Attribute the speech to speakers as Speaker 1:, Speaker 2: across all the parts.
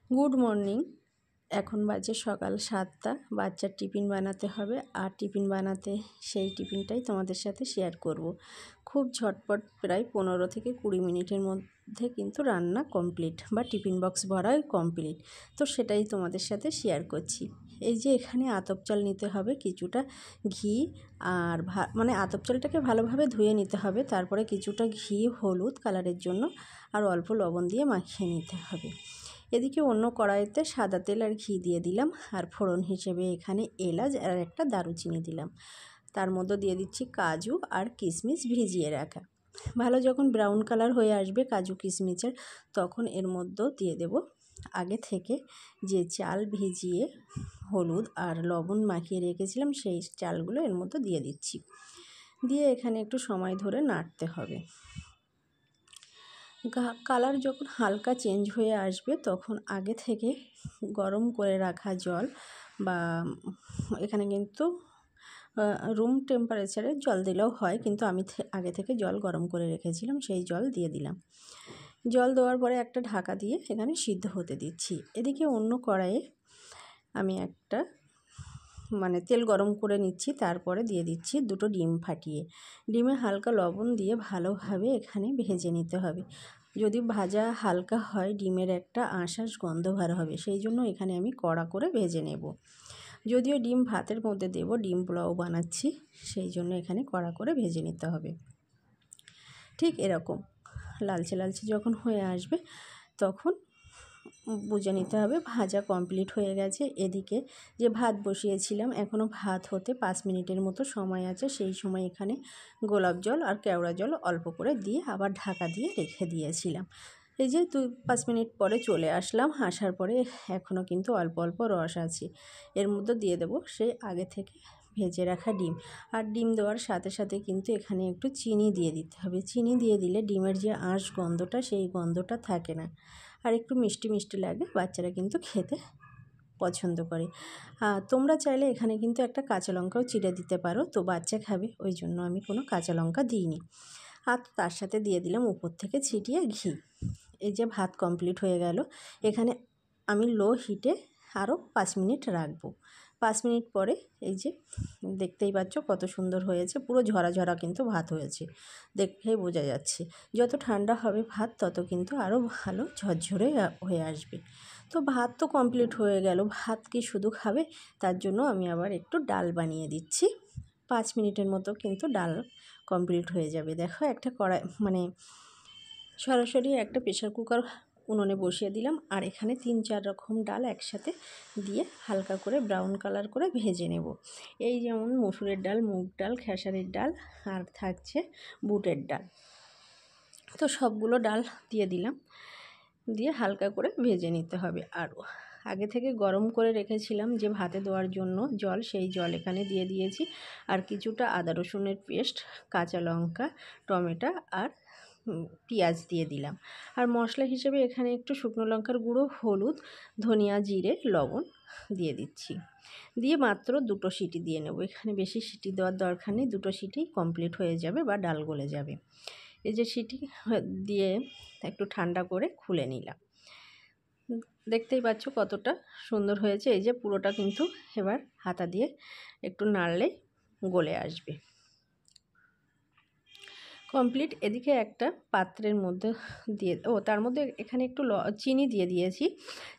Speaker 1: Good morning. এখন বাজে সকাল 7টা। বাচ্চার টিফিন বানাতে হবে, আর টিফিন বানাতে সেই টিফিনটাই তোমাদের সাথে শেয়ার করব। খুব ঝটপট, প্রায় 15 থেকে 20 মিনিটের মধ্যে কিন্তু রান্না কমপ্লিট, বা টিফিন বক্স ভরাই কমপ্লিট। তো সেটাই তোমাদের সাথে শেয়ার করছি। এই যে এখানে আতপ চাল নিতে হবে, কিছুটা ঘি আর মানে আতপ চালটাকে ভালোভাবে ধুয়ে নিতে হবে, তারপরে কিছুটা ঘি, হলুদ কালারের জন্য, আর অল্প লবণ দিয়ে মাখিয়ে নিতে হবে। এদিকে অন্য কড়াইতে সাদা তেল আর ঘি দিয়ে দিলাম, আর ফোড়ন হিসেবে এখানে এলাচ আর একটা দারুচিনি দিলাম। তার মধ্যে দিয়ে দিচ্ছি কাজু আর কিশমিশ ভিজিয়ে রাখা। ভালো যখন ব্রাউন কালার হয়ে আসবে কাজু কিশমিশের, তখন এর মধ্যেও দিয়ে দেব আগে থেকে যে চাল ভিজিয়ে হলুদ আর লবণ মাখিয়ে রেখেছিলাম, সেই চালগুলো এর মধ্যে দিয়ে দিচ্ছি। দিয়ে এখানে একটু সময় ধরে নাড়তে হবে। কালার যখন হালকা চেঞ্জ হয়ে আসবে, তখন আগে থেকে গরম করে রাখা জল, বা এখানে কিন্তু রুম টেম্পারেচারে জল দিলেও হয়, কিন্তু আমি আগে থেকে জল গরম করে রেখেছিলাম, সেই জল দিয়ে দিলাম। জল দেওয়ার পরে একটা ঢাকা দিয়ে এখানে সিদ্ধ হতে দিচ্ছি। এদিকে অন্য কড়াইয়ে আমি একটা তেল গরম করে নিচ্ছি, তারপরে দিয়ে দিচ্ছি দুটো ডিম ফাটিয়ে। ডিমে হালকা লবণ দিয়ে ভালোভাবে এখানে ভেজে নিতে হবে। যদি ভাজা হালকা হয়, ডিমের একটা আঁশাশ গন্ধ ভার হবে, সেই জন্য এখানে আমি কড়া করে ভেজে নেব। যদিও ডিম ভাতের মধ্যে দেব, ডিম পোলাও বানাচ্ছি, সেই জন্য এখানে কড়া করে ভেজে নিতে হবে। ঠিক এরকম লালচে লালচে যখন হয়ে আসবে, তখন বুঝে নিতে হবে ভাজা কমপ্লিট হয়ে গেছে। এদিকে যে ভাত বসিয়েছিলাম, এখনও ভাত হতে 5 মিনিটের মতো সময় আছে। সেই সময় এখানে গোলাপ জল আর কেওড়া জল অল্প করে দিয়ে আবার ঢাকা দিয়ে রেখে দিয়েছিলাম। এই যে 2-5 মিনিট পরে চলে আসলাম। আসার পরে এখনও কিন্তু অল্প অল্প রস আছে, এর মধ্যে দিয়ে দেবো সেই আগে থেকে ভেজে রাখা ডিম। আর ডিম দেওয়ার সাথে সাথে কিন্তু এখানে একটু চিনি দিয়ে দিতে হবে। চিনি দিয়ে দিলে ডিমের যে আঁশ গন্ধটা, সেই গন্ধটা থাকে না, আর একটু মিষ্টি মিষ্টি লাগে। বাচ্চারা কিন্তু খেতে পছন্দ করে। তোমরা চাইলে এখানে কিন্তু একটা কাঁচা লঙ্কাও চিড়ে দিতে পারো, তো বাচ্চা খাবে, ওই জন্য আমি কোনো কাঁচা লঙ্কা দিইনি। আর তার সাথে দিয়ে দিলাম উপর থেকে ছিটিয়ে ঘি। এই যে ভাত কমপ্লিট হয়ে গেল। এখানে আমি লো হিটে আরও 5 মিনিট রাখবো। 5 মিনিট পরে এই যে দেখতেই পাচ্ছ কত সুন্দর হয়েছে, পুরো ঝরা ঝরা কিন্তু ভাত হয়েছে, দেখেই বোঝা যাচ্ছে। যত ঠান্ডা হবে ভাত, তত কিন্তু আরও ভালো ঝরঝরে হয়ে আসবে। তো ভাত তো কমপ্লিট হয়ে গেল। ভাত কি শুধু খাবে, তার জন্য আমি আবার একটু ডাল বানিয়ে দিচ্ছি। 5 মিনিটের মতো কিন্তু ডাল কমপ্লিট হয়ে যাবে। দেখো একটা কড়াই সরাসরি একটা প্রেশার কুকার উনুনে বসিয়ে দিলাম, আর এখানে 3-4 রকম ডাল একসাথে দিয়ে হালকা করে ব্রাউন কালার করে ভেজে নেব। এই যেমন মসুরের ডাল, মুগ ডাল, খেসারির ডাল, আর থাকছে বুটের ডাল। তো সবগুলো ডাল দিয়ে দিলাম, দিয়ে হালকা করে ভেজে নিতে হবে। আর আগে থেকে গরম করে রেখেছিলাম যে ভাতে দেওয়ার জন্য জল, সেই জল এখানে দিয়ে দিয়েছি। আর কিছুটা আদা রসুনের পেস্ট, কাঁচা লঙ্কা, টমেটো আর পেঁয়াজ দিয়ে দিলাম। আর মশলা হিসেবে এখানে একটু শুকনো লঙ্কার গুঁড়ো, হলুদ, ধনিয়া, জিরে, লবণ দিয়ে দিচ্ছি। দিয়ে মাত্র 2টো সিটি দিয়ে নেব। এখানে বেশি সিটি দেওয়ার দরকার নেই, 2টো সিটি কমপ্লিট হয়ে যাবে বা ডাল গলে যাবে। এই যে সিটি দিয়ে একটু ঠান্ডা করে খুলে নিলাম। দেখতেই পাচ্ছ কতটা সুন্দর হয়েছে। এই যে পুরোটা কিন্তু এবার হাতা দিয়ে একটু নাড়লে গলে আসবে। কমপ্লিট। এদিকে একটা পাত্রের মধ্যে দিয়ে তার মধ্যে এখানে একটু চিনি দিয়ে দিয়েছি।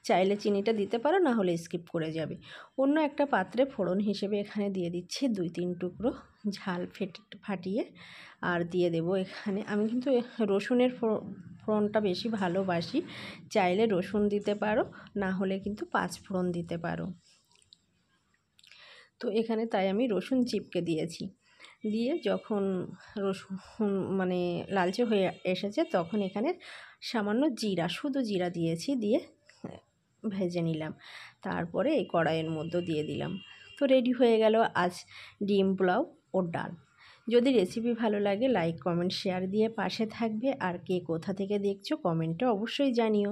Speaker 1: চাইলে চিনিটা দিতে পারো, না হলে স্কিপ করে যাবে। অন্য একটা পাত্রে ফোড়ন হিসেবে এখানে দিয়ে দিচ্ছি 2-3 টুকরো ঝাল ফাটিয়ে। আর দিয়ে দেব এখানে, আমি কিন্তু রসুনের ফোড়নটা বেশি ভালোবাসি, চাইলে রসুন দিতে পারো, না হলে কিন্তু 5 ফোড়ন দিতে পারো। তো এখানে তাই আমি রসুন চিপকে দিয়েছি। দিয়ে যখন রসুন লালচে হয়ে এসেছে, তখন এখানে সামান্য জিরা, শুধু জিরা দিয়েছি, দিয়ে ভেজে নিলাম। তারপরে এই কড়াইয়ের মধ্যে দিয়ে দিলাম। তো রেডি হয়ে গেল আজ ডিম পোলাও ও ডাল। যদি রেসিপি ভালো লাগে, লাইক, কমেন্ট, শেয়ার দিয়ে পাশে থাকবে। আর কে কোথা থেকে দেখছো কমেন্টে অবশ্যই জানিও।